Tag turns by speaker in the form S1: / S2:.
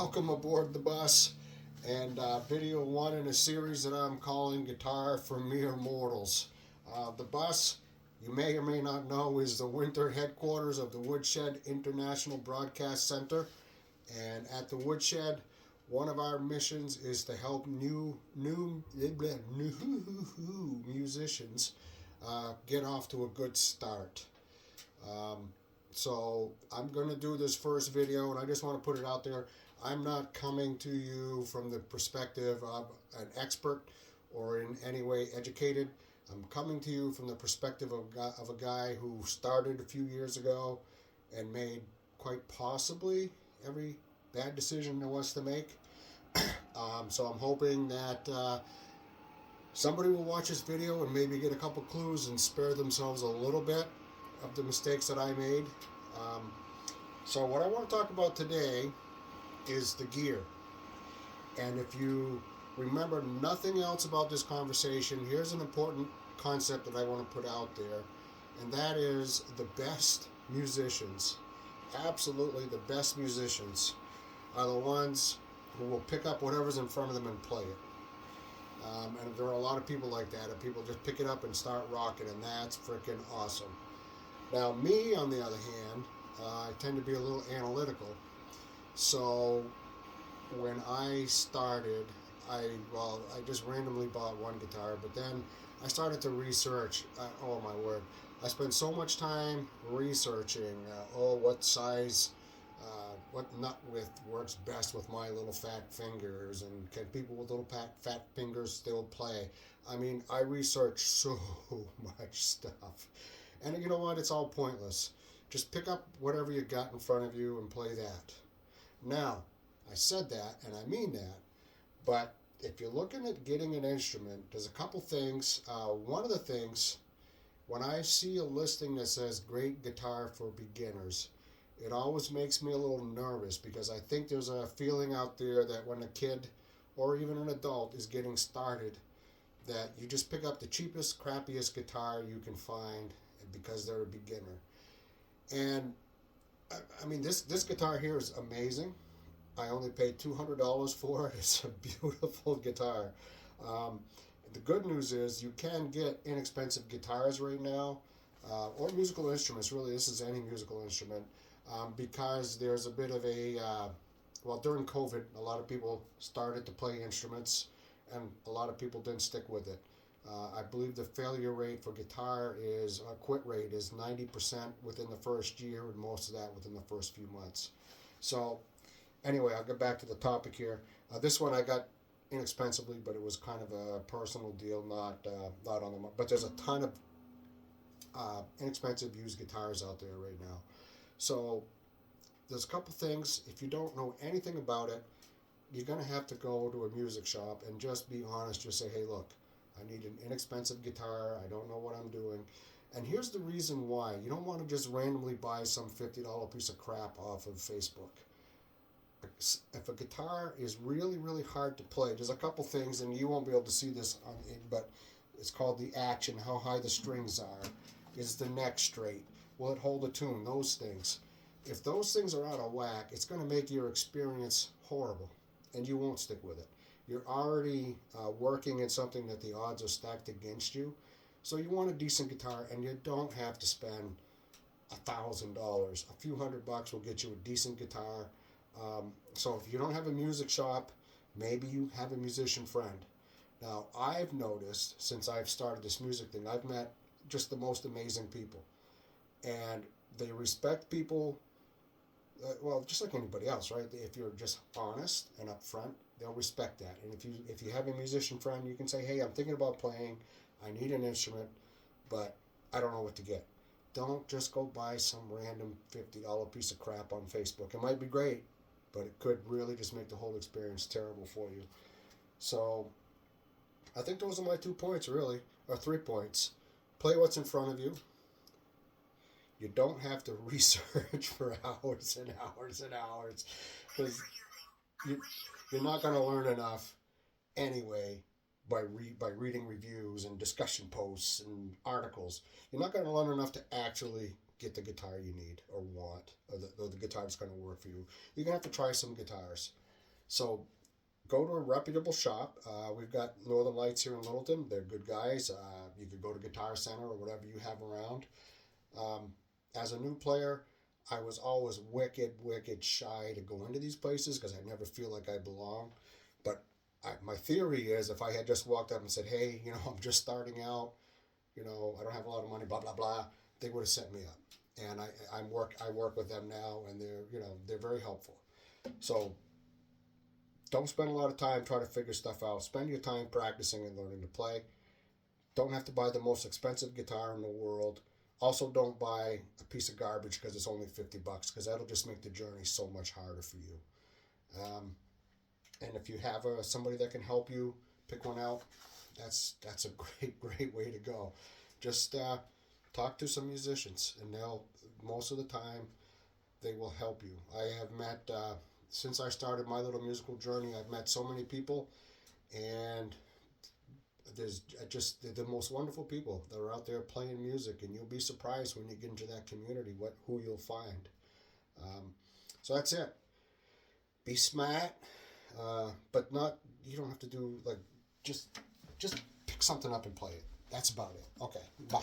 S1: welcome aboard the bus and video one in a series that I'm calling Guitar for Mere Mortals. The bus, you may or may not know, is the winter headquarters of the Woodshed International Broadcast Center. And at the Woodshed, one of our missions is to help new musicians get off to a good start. So I'm going to do this first video, and I just want to put it out there. I'm not coming to you from the perspective of an expert or in any way educated. I'm coming to you from the perspective of a guy who started a few years ago and made quite possibly every bad decision there was to make. So I'm hoping that somebody will watch this video and maybe get a couple clues and spare themselves a little bit of the mistakes that I made. So what I want to talk about today is the gear. And if you remember nothing else about this conversation, here's an important concept that I want to put out there, and that is the best musicians, absolutely the best musicians, are the ones who will pick up whatever's in front of them and play it. And there are a lot of people like that, and people just pick it up and start rocking, and that's freaking awesome. Now, me, on the other hand, I tend to be a little analytical. So when I started, I just randomly bought one guitar, but then I started to research. Oh my word! I spent so much time researching. What size, what nut width works best with my little fat fingers, and can people with little fat fingers still play? I mean, I researched so much stuff. And you know what? It's all pointless. Just pick up whatever you got in front of you and play that. Now, I said that, and I mean that, but if you're looking at getting an instrument, there's a couple things. One of the things, when I see a listing that says great guitar for beginners, it always makes me a little nervous, because I think there's a feeling out there that when a kid or even an adult is getting started, that you just pick up the cheapest, crappiest guitar you can find because they're a beginner. And I mean, this guitar here is amazing. I only paid $200 for it. It's a beautiful guitar. The good news is you can get inexpensive guitars right now, or musical instruments. Really, this is any musical instrument, because there's a bit of a during COVID, a lot of people started to play instruments, and a lot of people didn't stick with it. I believe the failure rate for guitar is, quit rate is 90% within the first year, and most of that within the first few months. So anyway, I'll get back to the topic here. This one I got inexpensively, but it was kind of a personal deal, not on the market. But there's a ton of inexpensive used guitars out there right now. So there's a couple things. If you don't know anything about it, you're going to have to go to a music shop and just be honest. Just say, hey, look, I need an inexpensive guitar. I don't know what I'm doing. And here's the reason why. You don't want to just randomly buy some $50 piece of crap off of Facebook. If a guitar is really, really hard to play, there's a couple things, and you won't be able to see this on it, but it's called the action, how high the strings are. Is the neck straight? Will it hold a tune? Those things. If those things are out of whack, it's going to make your experience horrible, and you won't stick with it. You're already working in something that the odds are stacked against you. So you want a decent guitar, and you don't have to spend $1,000. A few $100 will get you a decent guitar. So if you don't have a music shop, maybe you have a musician friend. Now, I've noticed since I've started this music thing, I've met just the most amazing people. And they respect people, just like anybody else, right? If you're just honest and upfront, they'll respect that. And if you have a musician friend, you can say, hey, I'm thinking about playing. I need an instrument, but I don't know what to get. Don't just go buy some random $50 piece of crap on Facebook. It might be great, but it could really just make the whole experience terrible for you. So I think those are my 2 points, really, or 3 points. Play what's in front of you. You don't have to research for hours and hours and hours, because you're not going to learn enough anyway by reading reviews and discussion posts and articles. You're not going to learn enough to actually get the guitar you need or want, or the guitar that's going to work for you. You're going to have to try some guitars. So go to a reputable shop. We've got Northern Lights here in Littleton. They're good guys. You could go to Guitar Center or whatever you have around. Um, as a new player, I was always wicked shy to go into these places because I never feel like I belong. But my theory is if I had just walked up and said, hey, I'm just starting out, I don't have a lot of money, blah, blah, blah, they would have set me up. And I work with them now, and they're very helpful. So don't spend a lot of time trying to figure stuff out. Spend your time practicing and learning to play. Don't have to buy the most expensive guitar in the world. Also, don't buy a piece of garbage because it's only $50, because that'll just make the journey so much harder for you. Um, and if you have somebody that can help you pick one out, that's a great way to go. Just talk to some musicians, and they'll most of the time they will help you. I have met since I started my little musical journey, I've met so many people, and there's just the most wonderful people that are out there playing music, and you'll be surprised when you get into that community who you'll find. Um, so that's it. Be smart, but not. You don't have to do like just pick something up and play it. That's about it. Okay, bye.